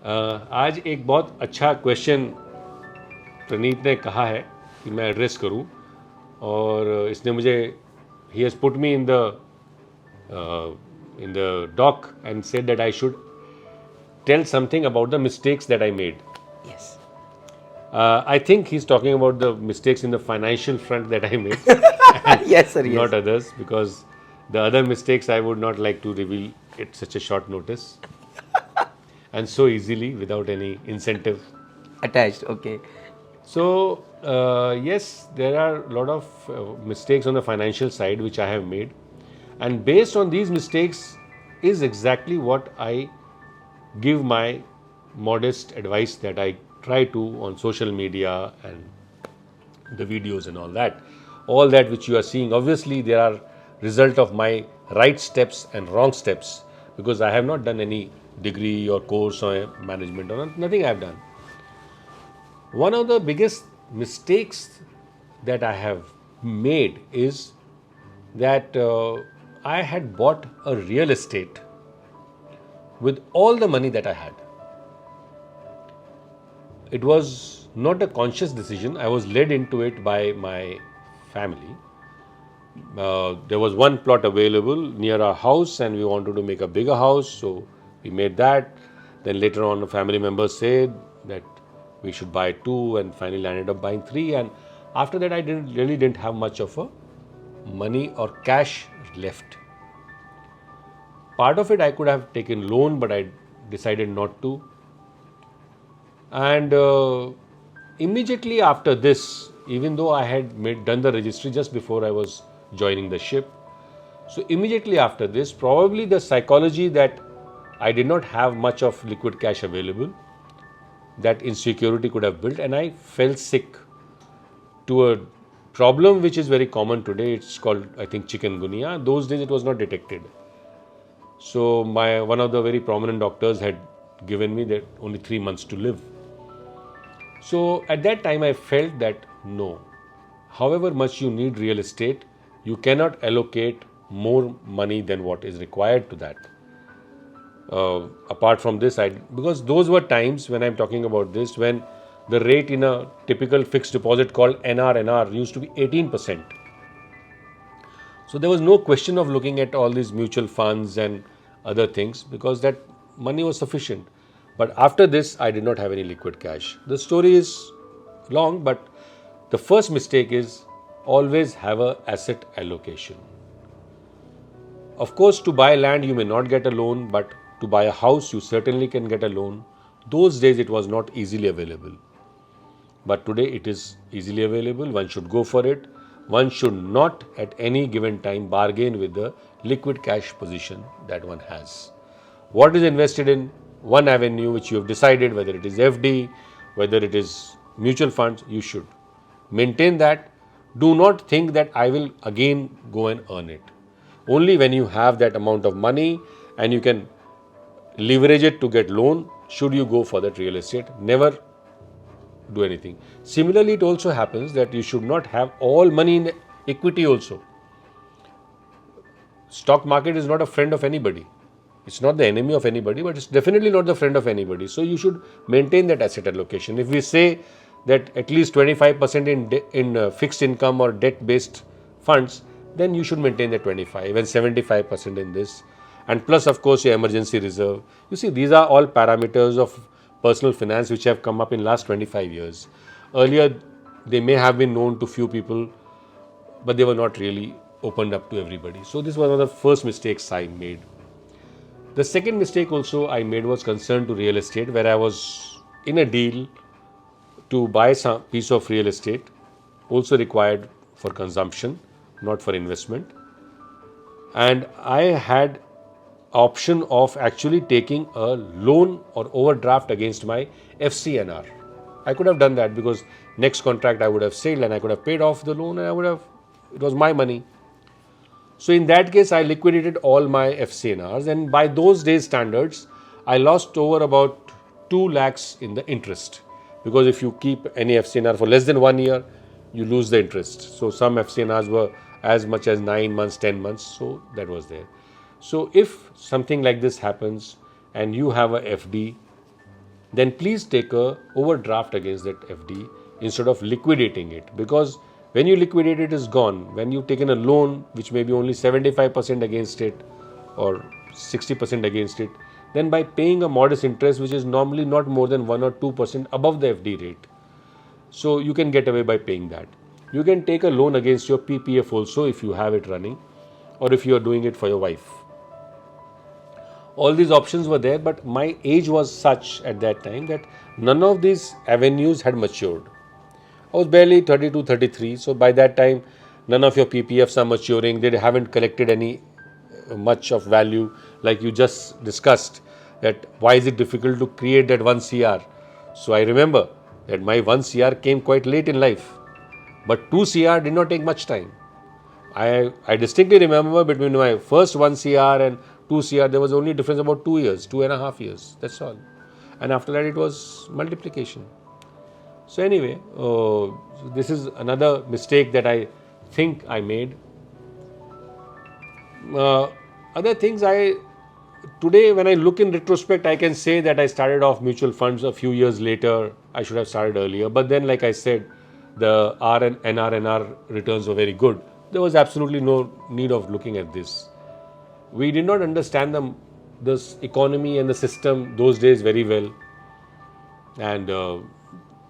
आज एक बहुत अच्छा क्वेश्चन प्रणीत ने कहा है कि मैं एड्रेस करूं और इसने मुझे ही has put me in the doc and said that I should tell something about the mistakes that I made. Yes. I think he's talking about the mistakes in the financial front that I made, Yes, sir. Yes. not others, because the other mistakes I would not like to reveal at such a short notice and so easily without any incentive. Attached. Okay. So, yes, there are a lot of mistakes on the financial side which I have made, and based on these mistakes is exactly what I give my modest advice that I try to on social media and the videos and all that. All that which you are seeing, obviously, there are result of my right steps and wrong steps, because I have not done any degree or course or management or nothing I have done. One of the biggest mistakes that I have made is that I had bought a real estate with all the money that I had. It was not a conscious decision. I was led into it by my family. There was one plot available near our house and we wanted to make a bigger house, so we made that. Then later on, a family member said that we should buy two, and finally I ended up buying three. And after that, I didn't have much of a money or cash left. Part of it I could have taken loan, but I decided not to. And immediately after this, even though I had done the registry just before I was joining the ship, so immediately after this, probably the psychology that I did not have much of liquid cash available, that insecurity could have built, and I fell sick to a problem which is very common today. It's called, I think, chikungunya. Those days it was not detected. So one of the very prominent doctors had given me that only 3 months to live. So at that time I felt that no, however much you need real estate, you cannot allocate more money than what is required to that. Apart from this, because those were times when I'm talking about this, when the rate in a typical fixed deposit called NR used to be 18%. So there was no question of looking at all these mutual funds and other things, because that money was sufficient. But after this, I did not have any liquid cash. The story is long, but the first mistake is always have a asset allocation. Of course, to buy land, you may not get a loan, but to buy a house, you certainly can get a loan. Those days, it was not easily available. But today, it is easily available. One should go for it. One should not at any given time bargain with the liquid cash position that one has. What is invested in one avenue which you have decided, whether it is FD, whether it is mutual funds, you should maintain that. Do not think that I will again go and earn it. Only when you have that amount of money and you can leverage it to get loan, should you go for that real estate. Never do anything. Similarly, it also happens that you should not have all money in equity also. Stock market is not a friend of anybody. It's not the enemy of anybody, but it's definitely not the friend of anybody. So you should maintain that asset allocation. If we say that at least 25% in fixed income or debt-based funds, then you should maintain that 25 and 75% in this. And plus, of course, your emergency reserve. You see, these are all parameters of personal finance which have come up in last 25 years. Earlier, they may have been known to few people, but they were not really opened up to everybody. So this was one of the first mistakes I made. The second mistake also I made was concerned to real estate, where I was in a deal to buy some piece of real estate, also required for consumption, not for investment. And I had option of actually taking a loan or overdraft against my FCNR. I could have done that because next contract I would have sailed and I could have paid off the loan and it was my money. So in that case, I liquidated all my FCNRs, and by those days standards, I lost over about 2 lakhs in the interest, because if you keep any FCNR for less than 1 year, you lose the interest. So some FCNRs were as much as 9 months, 10 months, so that was there. So if something like this happens and you have a FD, then please take a overdraft against that FD instead of liquidating it, because when you liquidate it is gone. When you've taken a loan which may be only 75% against it or 60% against it, then by paying a modest interest which is normally not more than 1 or 2% above the FD rate, so you can get away by paying that. You can take a loan against your PPF also if you have it running, or if you are doing it for your wife. All these options were there, but my age was such at that time that none of these avenues had matured. I was barely 32, 33, so by that time, none of your PPFs are maturing. They haven't collected any much of value, like you just discussed. That why is it difficult to create that 1 CR? So I remember that my 1 CR came quite late in life, but 2 CR did not take much time. I distinctly remember between my first 1 CR and 2 CR, there was only a difference about 2 years, 2.5 years. That's all. And after that, it was multiplication. So anyway, this is another mistake that I think I made. Other things today when I look in retrospect, I can say that I started off mutual funds a few years later. I should have started earlier. But then, like I said, the R and NR returns were very good. There was absolutely no need of looking at this. We did not understand this economy and the system those days very well. And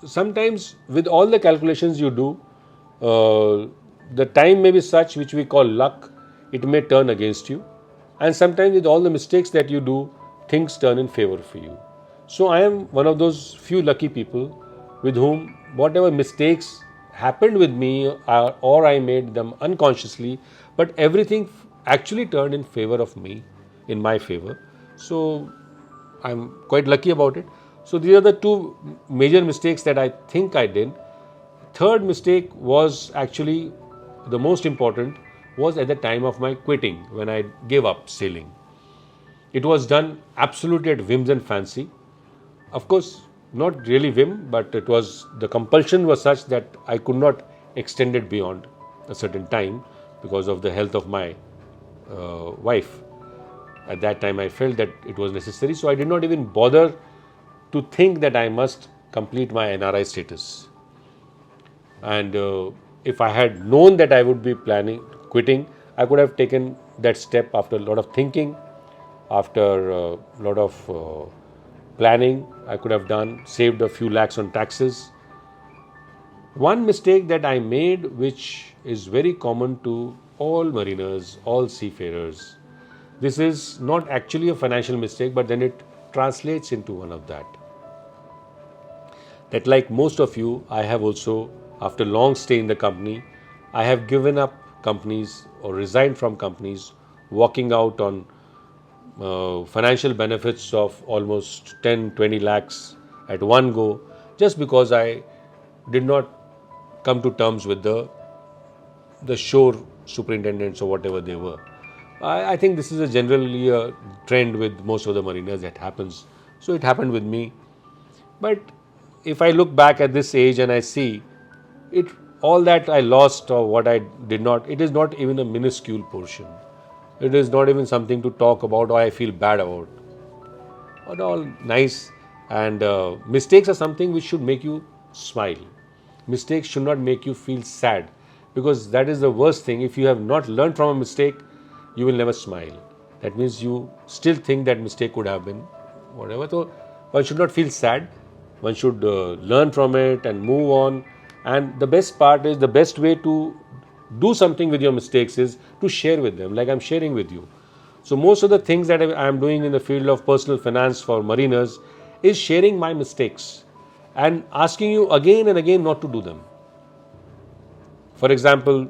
sometimes with all the calculations you do, the time may be such which we call luck, it may turn against you. And sometimes with all the mistakes that you do, things turn in favor for you. So I am one of those few lucky people with whom whatever mistakes happened with me or I made them unconsciously, but everything actually turned in favor of me, in my favor. So I'm quite lucky about it. So these are the two major mistakes that I think I did. Third mistake was actually the most important, was at the time of my quitting, when I gave up sailing. It was done absolutely at whims and fancy. Of course, not really whim, but the compulsion was such that I could not extend it beyond a certain time because of the health of my wife. At that time, I felt that it was necessary, so I did not even bother to think that I must complete my NRI status. And if I had known that I would be quitting, I could have taken that step after a lot of thinking, after a lot of planning. I could have saved a few lakhs on taxes. One mistake that I made, which is very common to all mariners, all seafarers, this is not actually a financial mistake, but then it translates into one of that. That, like most of you, I have also, after long stay in the company, I have given up companies or resigned from companies, walking out on financial benefits of almost 10, 20 lakhs at one go, just because I did not come to terms with the shore superintendents or whatever they were. I think this is generally a trend with most of the mariners that happens. So it happened with me. But if I look back at this age and I see it, all that I lost or what I did not, it is not even a minuscule portion. It is not even something to talk about or I feel bad about. But all nice, and mistakes are something which should make you smile. Mistakes should not make you feel sad, because that is the worst thing. If you have not learned from a mistake, you will never smile. That means you still think that mistake could have been whatever. So one should not feel sad. One should learn from it and move on. And the best part is, the best way to do something with your mistakes is to share with them, like I'm sharing with you. So most of the things that I am doing in the field of personal finance for mariners is sharing my mistakes and asking you again and again not to do them. For example,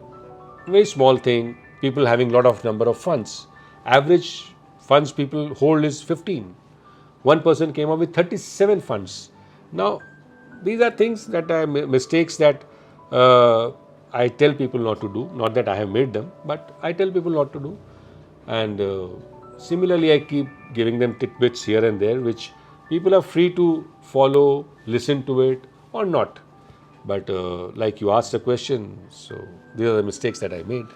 very small thing, people having lot of number of funds. Average funds people hold is 15. One person came up with 37 funds. Now, these are things that are mistakes that I tell people not to do. Not that I have made them, but I tell people not to do. And similarly, I keep giving them tidbits here and there, which people are free to follow, listen to it or not. But like you asked a question, so these are the mistakes that I made.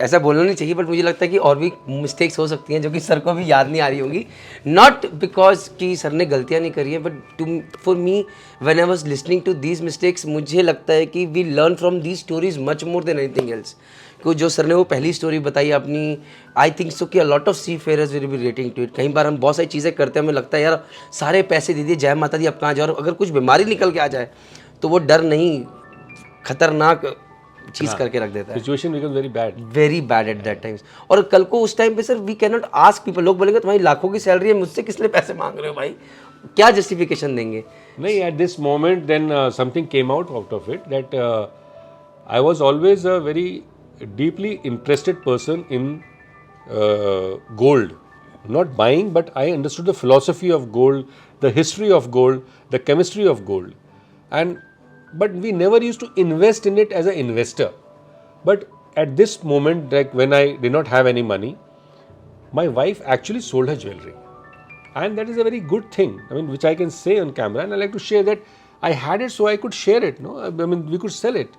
ऐसा बोलना नहीं चाहिए, but मुझे लगता है कि और भी मिस्टेक्स हो सकती हैं जो कि सर को भी याद नहीं आ रही होंगी, नॉट बिकॉज कि सर ने गलतियां नहीं करी हैं, but for me when I was listening to these mistakes, मुझे लगता है कि we learn from these stories much more than anything else. को जो सर ने वो पहली स्टोरी बताई अपनी, आई थिंक सो कि a lot of seafarers will be rating to it. कई बार हम बहुत सारी चीज़ें करते हैं, हमें लगता है यार सारे पैसे दे दिए, जय माता दी, अब कहाँ जाओ, और अगर कुछ बीमारी निकल के आ जाए तो वो डर नहीं, खतरनाक चीज़ करके रख देता है। Situation becomes very bad at that times. और कल को उस टाइम पे sir we can not ask people, लोग बोलेंगे तुम्हारी लाखों की सैलरी है, मुझसे किस लिए पैसे मांग रहे हो भाई, क्या जस्टिफिकेशन देंगे? नहीं, at this moment then something came out of it that I was always a very deeply interested person in gold. Not buying, but I understood the philosophy of gold, the history of gold, the chemistry of gold. But we never used to invest in it as an investor. But at this moment, like when I did not have any money, my wife actually sold her jewelry. And that is a very good thing, I mean, which I can say on camera, and I like to share that I had it so I could share it, no? I mean, we could sell it.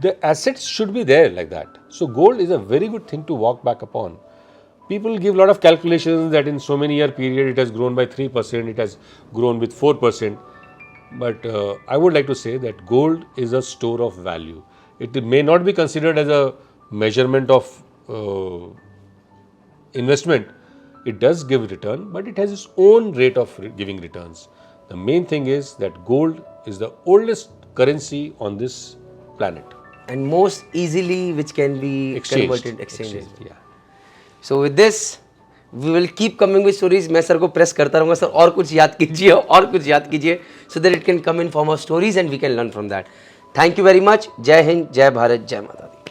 The assets should be there like that. So gold is a very good thing to walk back upon. People give a lot of calculations that in so many year period it has grown by 3%, it has grown with 4%. But I would like to say that gold is a store of value. It may not be considered as a measurement of investment. It does give return, but it has its own rate of giving returns. The main thing is that gold is the oldest currency on this planet. And most easily which can be converted, exchanged. Yeah. So with this, we will keep coming with stories. मैं sir को press करता रहूँगा, sir और कुछ याद कीजिए, और कुछ याद कीजिए, so that it can come in form of stories and we can learn from that. Thank you very much. जय हिंद, जय भारत, जय माता दी.